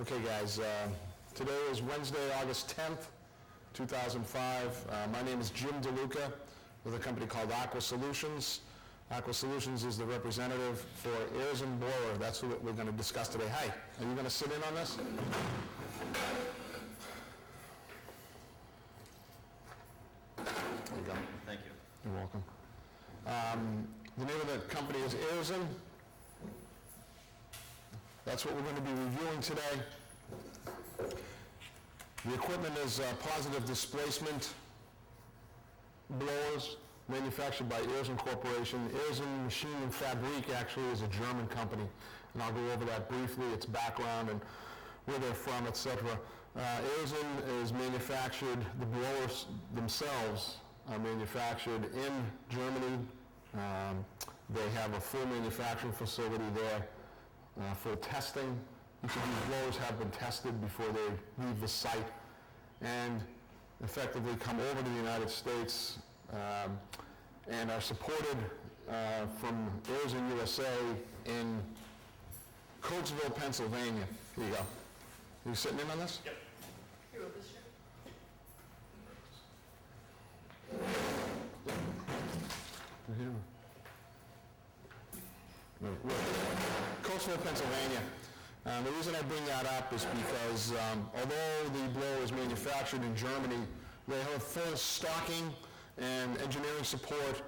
Okay, guys, today is Wednesday, August 10th, 2005. My name is Jim DeLuca with a company called Aqua Solutions. Aqua Solutions is the representative for Aerzen Blowers. That's what we're going to discuss today. Hi, are you going to sit in on this? There you go. Thank you. You're welcome. The name of the company is Aerzen. That's what we're going to be reviewing today. The equipment is positive displacement blowers manufactured by Aerzen Corporation. Aerzen Machine and Fabrique actually is a German company, and I'll go over that briefly, its background and where they're from, etc. Aerzen is manufactured, the blowers themselves are manufactured in Germany. They have a full manufacturing facility there. For testing. Each of these blowers have been tested before they leave the site and effectively come over to the United States and are supported from Aerzen USA in Coatesville, Pennsylvania. Here you go. Are you sitting in on this? Yep. Here, with this chair. Here. Coatesville, Pennsylvania. The reason I bring that up is because although the blower is manufactured in Germany, they have full stocking and engineering support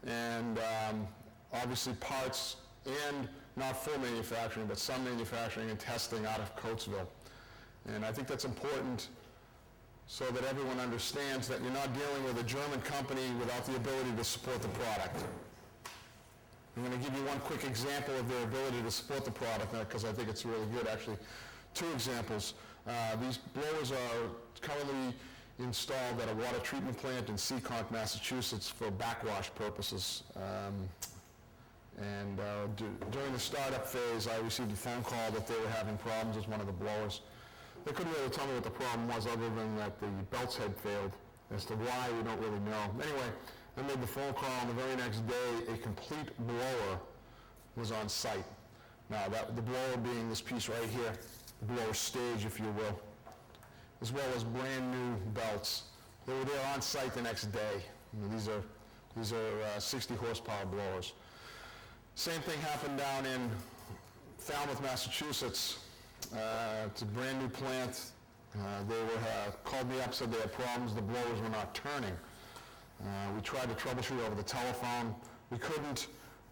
and obviously parts and not full manufacturing, but some manufacturing and testing out of Coatesville. And I think that's important so that everyone understands that you're not dealing with a German company without the ability to support the product. I'm going to give you one quick example of their ability to support the product because I think it's really good, actually. Two examples. These blowers are currently installed at a water treatment plant in Seekonk, Massachusetts for backwash purposes. During the startup phase, I received a phone call that they were having problems with one of the blowers. They couldn't really tell me what the problem was other than that the belts had failed. As to why, we don't really know. Anyway, I made the phone call, and the very next day, a complete blower was on site. Now, the blower being this piece right here, the blower stage, if you will, as well as brand new belts. They were there on site the next day. These are 60 horsepower blowers. Same thing happened down in Falmouth, Massachusetts. It's a brand new plant. They called me up, said they had problems. The blowers were not turning. We tried to troubleshoot over the telephone. We couldn't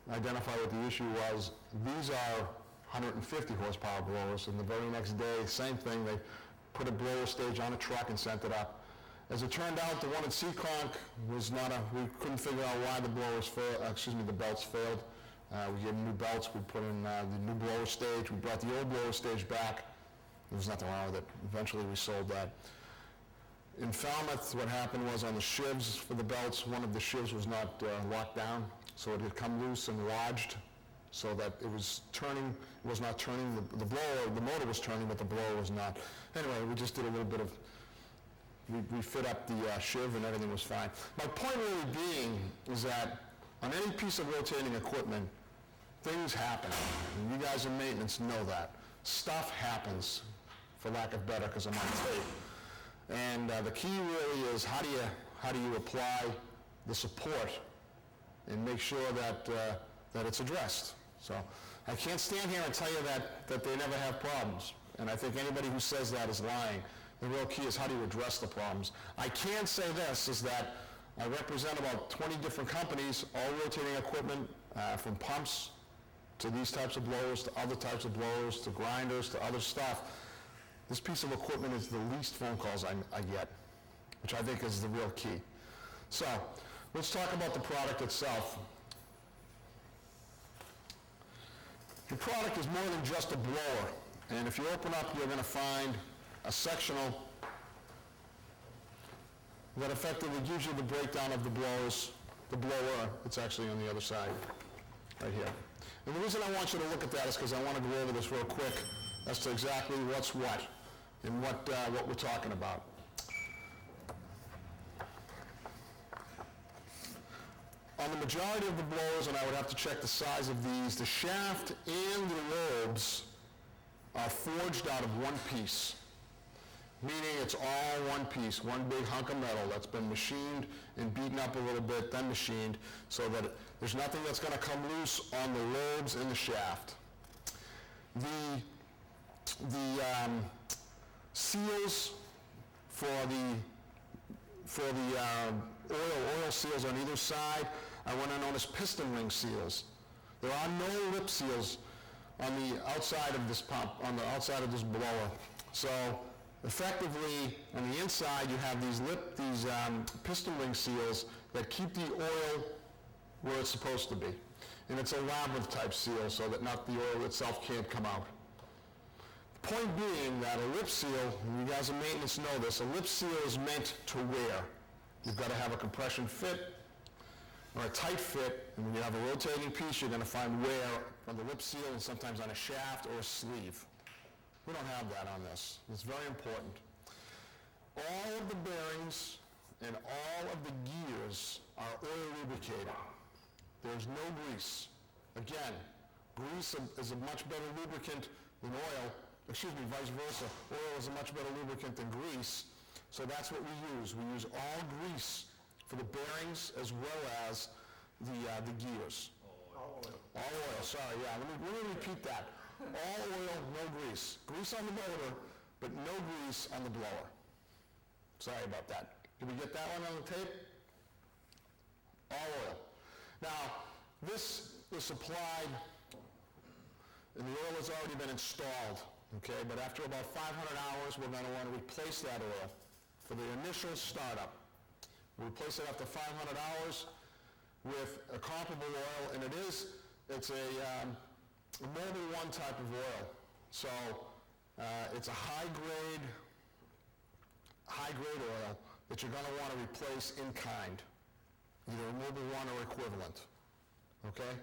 identify what the issue was. These are 150 horsepower blowers, and the very next day, same thing. They put a blower stage on a truck and sent it up. As it turned out, the one at Seekonk was not we couldn't figure out why the blowers the belts failed. We gave them new belts. We put in the new blower stage. We brought the old blower stage back. There was nothing wrong with it. Eventually, we sold that. In Falmouth, what happened was on the shivs for the belts, one of the shivs was not locked down, so it had come loose and lodged, so that it was not turning. The motor was turning, but the blower was not. Anyway, we just did a little bit of, we fit up the shiv and everything was fine. My point really being is that on any piece of rotating equipment, things happen. And you guys in maintenance know that. Stuff happens, for lack of better, because I'm on tape. And the key really is how do you apply the support and make sure that it's addressed. So I can't stand here and tell you that they never have problems. And I think anybody who says that is lying. The real key is how do you address the problems. I can say this, is that I represent about 20 different companies, all rotating equipment, from pumps to these types of blowers to other types of blowers to grinders to other stuff. This piece of equipment is the least phone calls I get, which I think is the real key. So let's talk about the product itself. The product is more than just a blower. And if you open up, you're going to find a sectional that effectively gives you the breakdown of the blowers. The blower, it's actually on the other side, right here. And the reason I want you to look at that is because I want to go over this real quick as to exactly what's what and what we're talking about. On the majority of the blowers, and I would have to check the size of these, the shaft and the lobes are forged out of one piece, meaning it's all one piece, one big hunk of metal that's been machined and beaten up a little bit, then machined, so that there's nothing that's going to come loose on the lobes in the shaft. The seals for the oil seals on either side are what are known as piston ring seals. There are no lip seals on the outside of this pump, on the outside of this blower. So effectively, on the inside, you have these piston ring seals that keep the oil where it's supposed to be. And it's a labyrinth type seal so that not the oil itself can't come out. The point being that a lip seal, and you guys in maintenance know this, a lip seal is meant to wear. You've got to have a compression fit or a tight fit, and when you have a rotating piece, you're going to find wear on the lip seal and sometimes on a shaft or a sleeve. We don't have that on this. It's very important. All of the bearings and all of the gears are oil lubricated. There's no grease. Again, grease is a much better lubricant than oil. Excuse me, vice versa. Oil is a much better lubricant than grease. So that's what we use. We use all grease for the bearings as well as the gears. All oil. All oil, sorry, yeah. Let me repeat that. All oil, no grease. Grease on the motor, but no grease on the blower. Sorry about that. Did we get that one on the tape? All oil. Now, this is supplied, and the oil has already been installed, okay? But after about 500 hours, we're going to want to replace that oil for the initial startup. We replace it after 500 hours with a comparable oil, and it's a Mobil 1 type of oil. So it's a high-grade oil that you're going to want to replace in kind, either a Mobil 1 or equivalent, okay?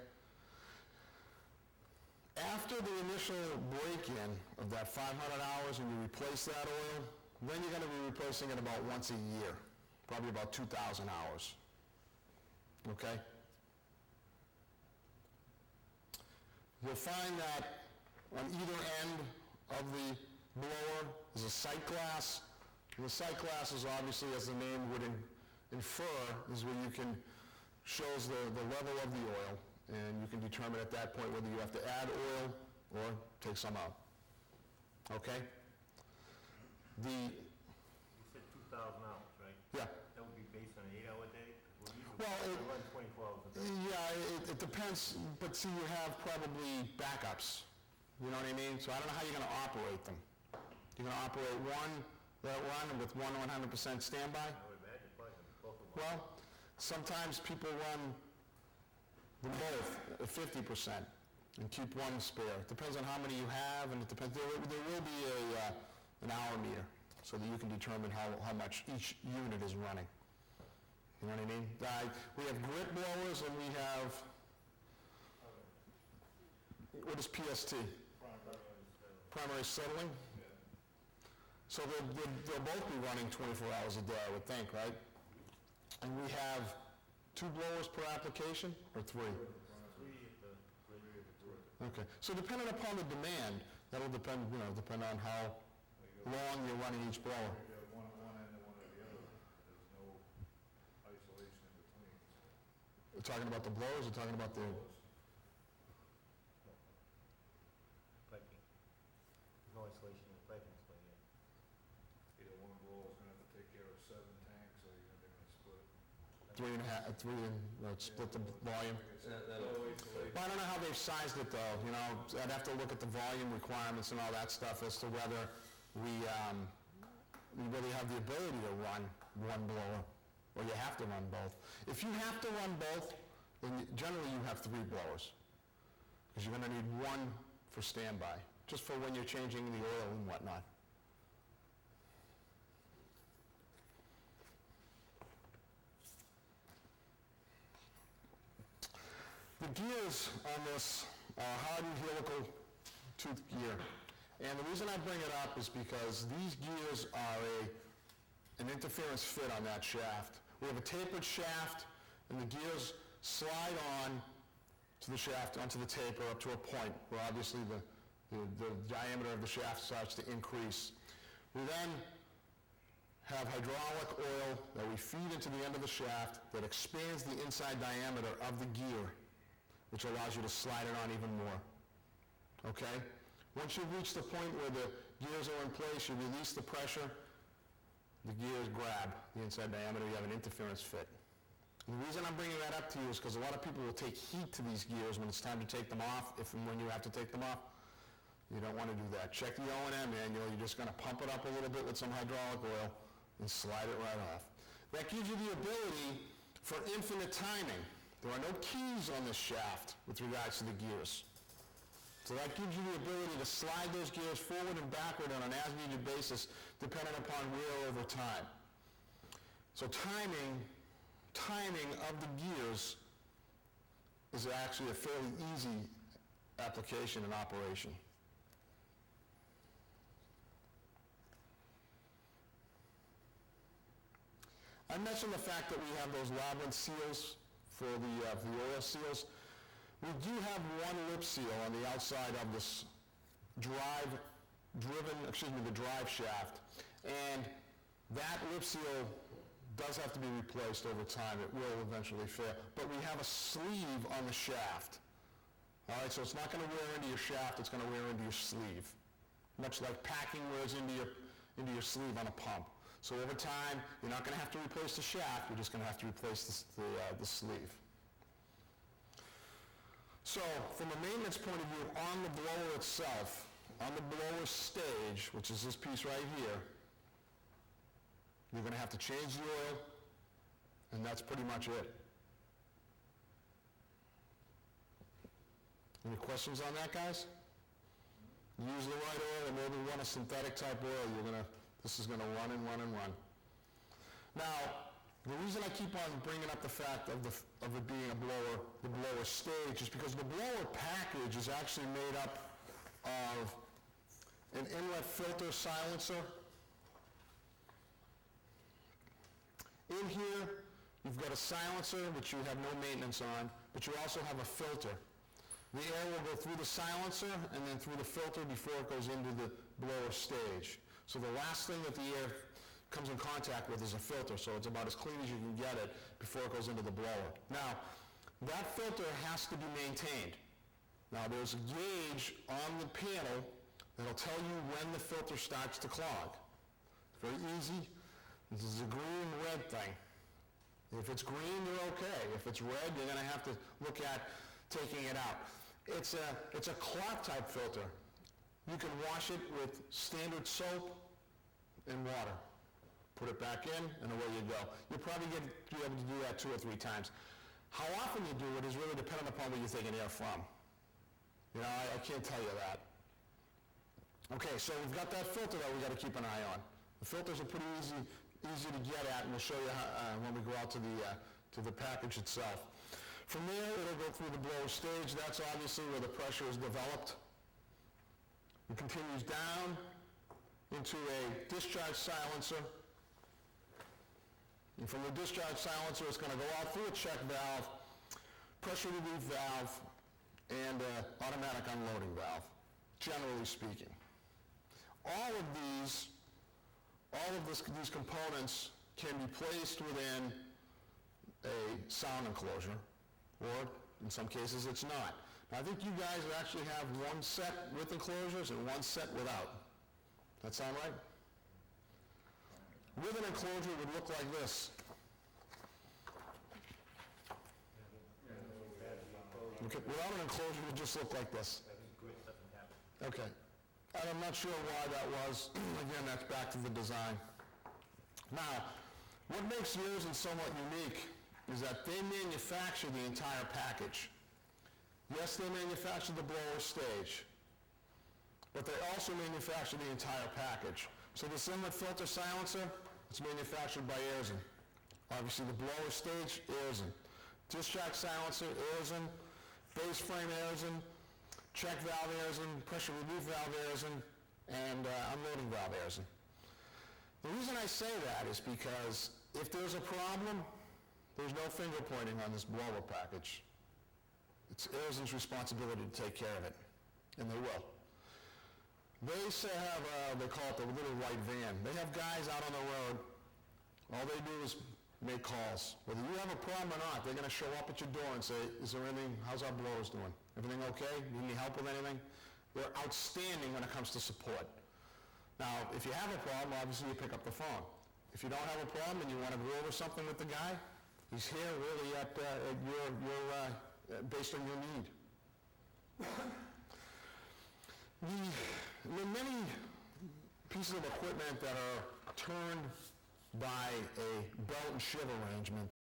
After the initial break-in of that 500 hours and you replace that oil, then you're going to be replacing it about once a year, probably about 2,000 hours, okay? You'll find that on either end of the blower is a sight glass. And the sight glass is obviously, as the name would infer, is where you can shows the level of the oil, and you can determine at that point whether you have to add oil or take some out. Okay? You said 2,000 hours, right? Yeah. That would be based on an 8-hour day? Well, run 24 hours a day. Yeah, it depends, but see, you have probably backups. You know what I mean? So I don't know how you're going to operate them. You're going to operate one that run with 100% standby? I would imagine probably both of them. Well, sometimes people run them both at 50% and keep one spare. It depends on how many you have, and it depends. There will be an hour meter so that you can determine how much each unit is running. You know what I mean? We have grit blowers, and we have, what is PST? Primary settling? Yeah. So they'll both be running 24 hours a day, I would think, right? And we have 2 blowers per application, or 3? 3 at the rate of work. Okay. So depending upon the demand, that'll depend on how long you're running each blower. You have one end and one at the other. There's no isolation in between. We're talking about the blowers, or talking about the... Piping. There's no isolation in the piping, so yeah. Either one blower is gonna have to take care of 7 tanks, or they're gonna split it. 3 and split the volume. Well, I don't know how they've sized it, though. You know, I'd have to look at the volume requirements and all that stuff as to whether we really have the ability to run one blower, or you have to run both. If you have to run both, then generally you have 3 blowers, because you're going to need one for standby, just for when you're changing the oil and whatnot. The gears on this are hardened helical tooth gear. And the reason I bring it up is because these gears are an interference fit on that shaft. We have a tapered shaft, and the gears slide on to the shaft, onto the taper up to a point where obviously The diameter of the shaft starts to increase. We then have hydraulic oil that we feed into the end of the shaft that expands the inside diameter of the gear, which allows you to slide it on even more. Okay? Once you've reached the point where the gears are in place, you release the pressure, the gears grab the inside diameter, you have an interference fit. And the reason I'm bringing that up to you is because a lot of people will take heat to these gears when it's time to take them off, if and when you have to take them off. You don't want to do that. Check the O&M manual. You're just going to pump it up a little bit with some hydraulic oil and slide it right off. That gives you the ability for infinite timing. There are no keys on this shaft with regards to the gears. So that gives you the ability to slide those gears forward and backward on an as-needed basis depending upon wear over time. So timing of the gears is actually a fairly easy application and operation. I mentioned the fact that we have those labyrinth seals for the oil seals. We do have one lip seal on the outside of this the drive shaft, and that lip seal does have to be replaced over time. It will eventually fail. But we have a sleeve on the shaft. All right, so it's not going to wear into your shaft, it's going to wear into your sleeve. Much like packing wears into your sleeve on a pump. So over time, you're not going to have to replace the shaft, you're just going to have to replace the sleeve. So from a maintenance point of view, on the blower itself, on the blower stage, which is this piece right here, you're going to have to change the oil, and that's pretty much it. Any questions on that, guys? Use the right oil, or maybe run a synthetic type oil. This is going to run and run and run. Now, the reason I keep on bringing up the fact of it being the blower stage, is because the blower package is actually made up of an inlet filter silencer. In here, you've got a silencer, which you have no maintenance on, but you also have a filter. The air will go through the silencer and then through the filter before it goes into the blower stage. So the last thing that the air comes in contact with is a filter, so it's about as clean as you can get it before it goes into the blower. Now, that filter has to be maintained. Now, there's a gauge on the panel that'll tell you when the filter starts to clog. It's very easy. This is a green-red thing. If it's green, you're okay. If it's red, you're going to have to look at taking it out. It's a cloth-type filter. You can wash it with standard soap and water. Put it back in, and away you go. You'll probably be able to do that 2 or 3 times. How often you do it is really dependent upon where you're taking air from. I can't tell you that. Okay, so we've got that filter that we've got to keep an eye on. The filters are pretty easy to get at, and we'll show you how, when we go out to the package itself. From there, it'll go through the blower stage. That's obviously where the pressure is developed. It continues down into a discharge silencer. And from the discharge silencer, it's going to go out through a check valve, pressure relief valve, and automatic unloading valve, generally speaking. All of these components can be placed within a sound enclosure, or in some cases it's not. Now, I think you guys actually have one set with enclosures and one set without. That sound right? With an enclosure, it would look like this. Okay. Without an enclosure, it would just look like this. Okay. And I'm not sure why that was. Again, that's back to the design. Now, what makes Aerzen somewhat unique is that they manufacture the entire package. Yes, they manufacture the blower stage, but they also manufacture the entire package. So this inlet filter silencer, it's manufactured by Aerzen. Obviously, the blower stage, Aerzen. Discharge silencer, Aerzen. Base frame, Aerzen. Check valve, Aerzen. Pressure relief valve, Aerzen. And unloading valve, Aerzen. The reason I say that is because if there's a problem, there's no finger pointing on this blower package. It's Aerzen's responsibility to take care of it, and they will. They have, they call it the little white van. They have guys out on the road. All they do is make calls. Whether you have a problem or not, they're going to show up at your door and say, is there anything, how's our blowers doing? Everything okay? Need any help with anything? They're outstanding when it comes to support. Now, if you have a problem, obviously you pick up the phone. If you don't have a problem and you want to go over something with the guy, he's here really at based on your need. There are many pieces of equipment that are turned by a belt and shiv arrangement